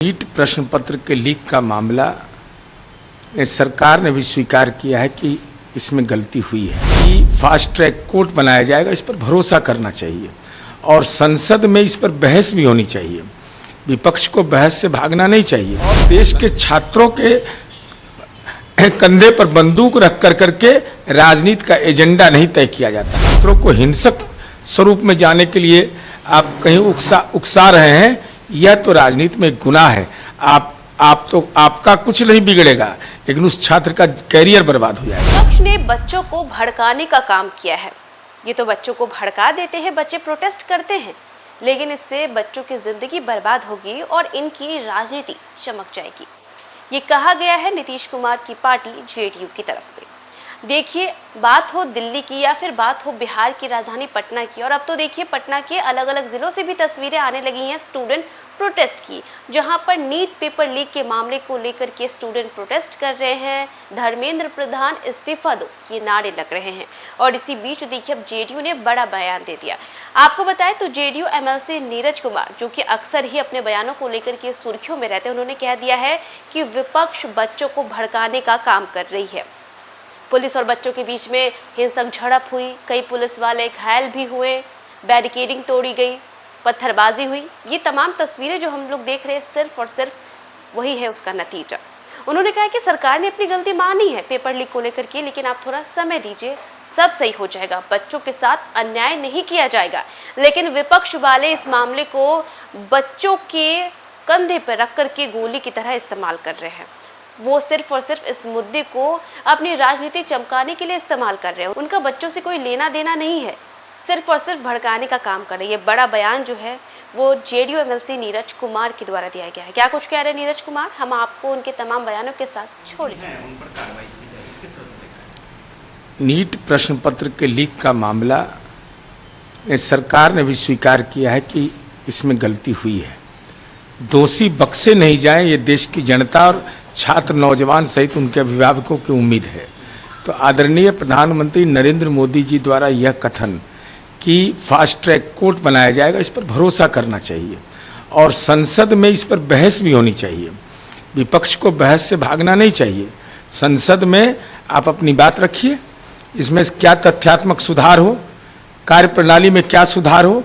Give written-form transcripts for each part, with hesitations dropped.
NEET प्रश्न पत्र के लीक का मामला सरकार ने भी स्वीकार किया है कि इसमें गलती हुई है कि फास्ट ट्रैक कोर्ट बनाया जाएगा। इस पर भरोसा करना चाहिए और संसद में इस पर बहस भी होनी चाहिए। विपक्ष को बहस से भागना नहीं चाहिए और देश के छात्रों के कंधे पर बंदूक रख करके राजनीति का एजेंडा नहीं तय किया जाता। छात्रों को हिंसक स्वरूप में जाने के लिए आप कहीं उकसा रहे हैं, यह तो राजनीति में गुनाह है। आपका कुछ नहीं बिगड़ेगा, लेकिन उस छात्र का कैरियर बर्बाद हो जाएगा। विपक्ष ने बच्चों को भड़काने का काम किया है। ये तो बच्चों को भड़का देते हैं, बच्चे प्रोटेस्ट करते हैं, लेकिन इससे बच्चों की जिंदगी बर्बाद होगी और इनकी राजनीति चमक जाएगी। ये कहा गया है नीतीश कुमार की पार्टी जेडीयू की तरफ से। देखिए, बात हो दिल्ली की या फिर बात हो बिहार की राजधानी पटना की, और अब तो देखिए पटना के अलग अलग जिलों से भी तस्वीरें आने लगी हैं स्टूडेंट प्रोटेस्ट की, जहां पर नीट पेपर लीक के मामले को लेकर के स्टूडेंट प्रोटेस्ट कर रहे हैं। धर्मेंद्र प्रधान इस्तीफा दो, ये नारे लग रहे हैं। और इसी बीच देखिए अब जेडीयू ने बड़ा बयान दे दिया। आपको बताएं तो जेडीयू एमएलसी नीरज कुमार, जो कि अक्सर ही अपने बयानों को लेकर के सुर्खियों में रहते हैं, उन्होंने कह दिया है कि विपक्ष बच्चों को भड़काने का काम कर रही है। पुलिस और बच्चों के बीच में हिंसक झड़प हुई, कई पुलिस वाले घायल भी हुए, बैरिकेडिंग तोड़ी गई, पत्थरबाजी हुई। ये तमाम तस्वीरें जो हम लोग देख रहे हैं सिर्फ और सिर्फ वही है उसका नतीजा। उन्होंने कहा कि सरकार ने अपनी गलती मानी है पेपर लीक को लेकर के, लेकिन आप थोड़ा समय दीजिए, सब सही हो जाएगा। बच्चों के साथ अन्याय नहीं किया जाएगा। लेकिन विपक्ष वाले इस मामले को बच्चों के कंधे पर रख करके गोली की तरह इस्तेमाल कर रहे हैं। वो सिर्फ और सिर्फ इस मुद्दे को अपनी राजनीति चमकाने के लिए इस्तेमाल कर रहे हैं। उनका बच्चों से कोई लेना देना नहीं है, सिर्फ और सिर्फ भड़काने का काम कर रही है। बड़ा बयान जो है वो जेडीयू एमएलसी नीरज कुमार के द्वारा दिया गया है। क्या कुछ कह रहे हैं नीरज कुमार, हम आपको उनके तमाम बयानों के साथ छोड़ेंगे। नीट प्रश्न पत्र के लीक का मामला सरकार ने भी स्वीकार किया है कि इसमें गलती हुई है। दोषी बख्शे नहीं जाएं, ये देश की जनता और छात्र नौजवान सहित उनके अभिभावकों की उम्मीद है। तो आदरणीय प्रधानमंत्री नरेंद्र मोदी जी द्वारा यह कथन कि फास्ट ट्रैक कोर्ट बनाया जाएगा, इस पर भरोसा करना चाहिए और संसद में इस पर बहस भी होनी चाहिए। विपक्ष को बहस से भागना नहीं चाहिए। संसद में आप अपनी बात रखिए, इसमें क्या तथ्यात्मक सुधार हो, कार्यप्रणाली में क्या सुधार हो,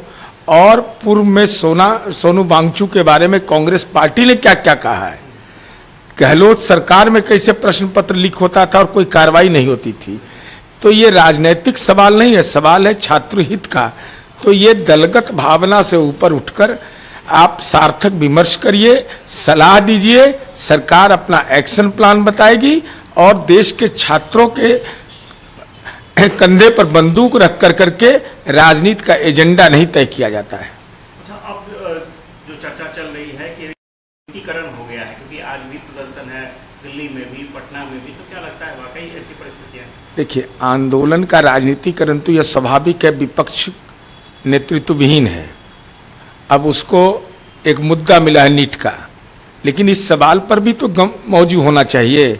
और पूर्व में सोनू वांगचू के बारे में कांग्रेस पार्टी ने क्या क्या कहा है। गहलोत सरकार में कैसे प्रश्न पत्र लीक होता था और कोई कार्रवाई नहीं होती थी। तो ये राजनीतिक सवाल नहीं है, सवाल है छात्र हित का। तो ये दलगत भावना से ऊपर उठकर आप सार्थक विमर्श करिए, सलाह दीजिए, सरकार अपना एक्शन प्लान बताएगी और देश के छात्रों के कंधे पर बंदूक रख करके राजनीति का एजेंडा नहीं तय किया जाता है। अच्छा, अब जो चर्चा चल रही है कि राजनीतिकरण हो गया है, क्योंकि आज भी प्रदर्शन है दिल्ली में भी, पटना में भी, तो क्या लगता है वाकई ऐसी परिस्थितियां? देखिए, आंदोलन का राजनीतिकरण तो यह स्वाभाविक है, विपक्ष नेतृत्व विहीन है। अब उसको एक मुद्दा मिला है नीट का, लेकिन इस सवाल पर भी तो मौजूद होना चाहिए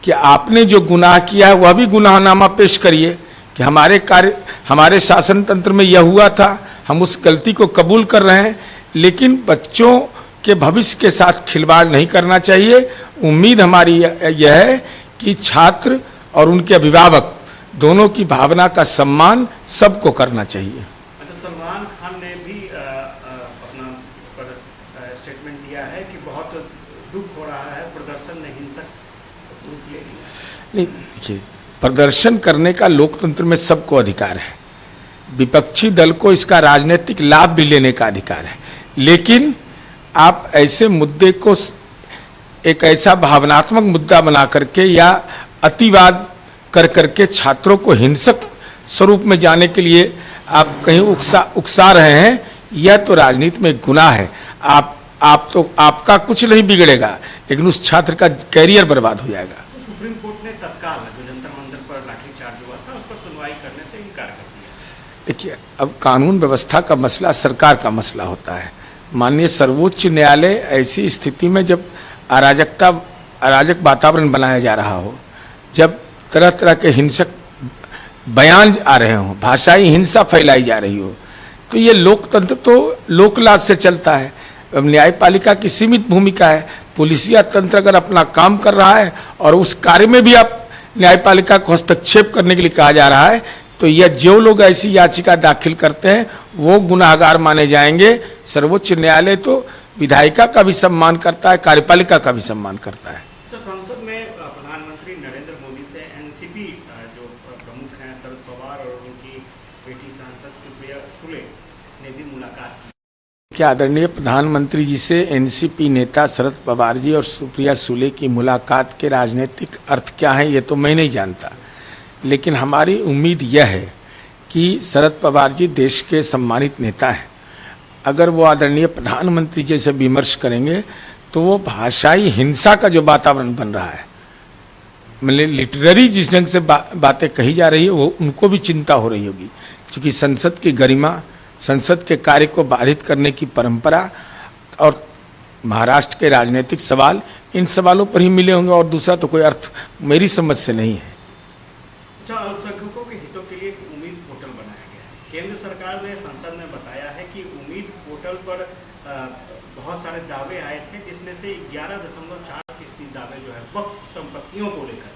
कि आपने जो गुनाह किया है वह भी गुनाहनामा पेश करिए कि हमारे शासन तंत्र में यह हुआ था, हम उस गलती को कबूल कर रहे हैं। लेकिन बच्चों के भविष्य के साथ खिलवाड़ नहीं करना चाहिए। उम्मीद हमारी यह है कि छात्र और उनके अभिभावक दोनों की भावना का सम्मान सबको करना चाहिए। अच्छा, सलमान खान ने भी अपना इस पर स्टेटमेंट दिया है कि बहुत दुख हो रहा है, प्रदर्शन ने हिंसक रूप ले लिया। नहीं, देखिए, प्रदर्शन करने का लोकतंत्र में सबको अधिकार है। विपक्षी दल को इसका राजनीतिक लाभ भी लेने का अधिकार है, लेकिन आप ऐसे मुद्दे को एक ऐसा भावनात्मक मुद्दा बना करके या अतिवाद करके छात्रों को हिंसक स्वरूप में जाने के लिए आप कहीं उकसा रहे हैं, यह तो राजनीति में गुनाह है। आपका कुछ नहीं बिगड़ेगा, लेकिन उस छात्र का कैरियर बर्बाद हो जाएगा। तो सुप्रीम कोर्ट ने तत्काल जो जंतर मंतर पर लाठीचार्ज हुआ था उस पर सुनवाई करने से इनकार कर दिया। देखिए, अब कानून व्यवस्था का मसला सरकार का मसला होता है। माननीय सर्वोच्च न्यायालय ऐसी स्थिति में जब अराजक वातावरण बनाया जा रहा हो, जब तरह तरह के हिंसक बयान आ रहे हों, भाषाई हिंसा फैलाई जा रही हो, तो ये लोकतंत्र तो लोकलाज से चलता है। अब न्यायपालिका की सीमित भूमिका है। पुलिसिया तंत्र अगर अपना काम कर रहा है और उस कार्य में भी आप न्यायपालिका को हस्तक्षेप करने के लिए कहा जा रहा है, तो यह जो लोग ऐसी याचिका दाखिल करते हैं वो गुनाहगार माने जाएंगे। सर्वोच्च न्यायालय तो विधायिका का भी सम्मान करता है, कार्यपालिका का भी सम्मान करता है। तो संसद में प्रधानमंत्री नरेंद्र मोदी से एनसीपी जो प्रमुख हैं शरद पवार और उनकी बेटी सांसद सुप्रिया सुले ने भी मुलाकात की। क्या आदरणीय प्रधानमंत्री जी से एनसीपी नेता शरद पवार जी और सुप्रिया सुले की मुलाकात के राजनीतिक अर्थ क्या है, ये तो मैं नहीं जानता, लेकिन हमारी उम्मीद यह है कि शरद पवार जी देश के सम्मानित नेता हैं। अगर वो आदरणीय प्रधानमंत्री जैसे विमर्श करेंगे तो वो भाषाई हिंसा का जो वातावरण बन रहा है, मतलब लिटरेरी जिस ढंग से बातें कही जा रही है, वो उनको भी चिंता हो रही होगी, क्योंकि संसद की गरिमा, संसद के कार्य को बाधित करने की परंपरा और महाराष्ट्र के राजनीतिक सवाल, इन सवालों पर ही मिले होंगे और दूसरा तो कोई अर्थ मेरी समझ से नहीं है। अच्छा, अल्पसंख्यकों के हितों के लिए एक उम्मीद पोर्टल बनाया गया है। केंद्र सरकार ने संसद में बताया है कि उम्मीद पोर्टल पर बहुत सारे दावे आए थे, जिसमें से 11.4% दावे जो है वक्फ संपत्तियों को लेकर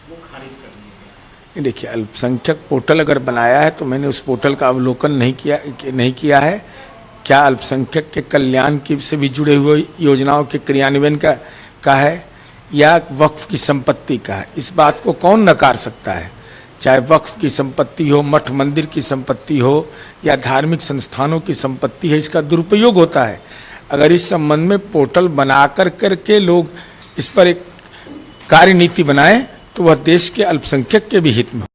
वो खारिज कर दिए गए। देखिए, अल्पसंख्यक पोर्टल अगर बनाया है तो मैंने उस पोर्टल का अवलोकन नहीं किया है। क्या अल्पसंख्यक के कल्याण की से भी जुड़े हुए योजनाओं के क्रियान्वयन का है या वक्फ की संपत्ति का है, इस बात को कौन नकार सकता है। चाहे वक्फ की संपत्ति हो, मठ मंदिर की संपत्ति हो या धार्मिक संस्थानों की संपत्ति है, इसका दुरुपयोग होता है। अगर इस संबंध में पोर्टल बना करके लोग इस पर एक कार्यनीति बनाएं तो वह देश के अल्पसंख्यक के भी हित में हो।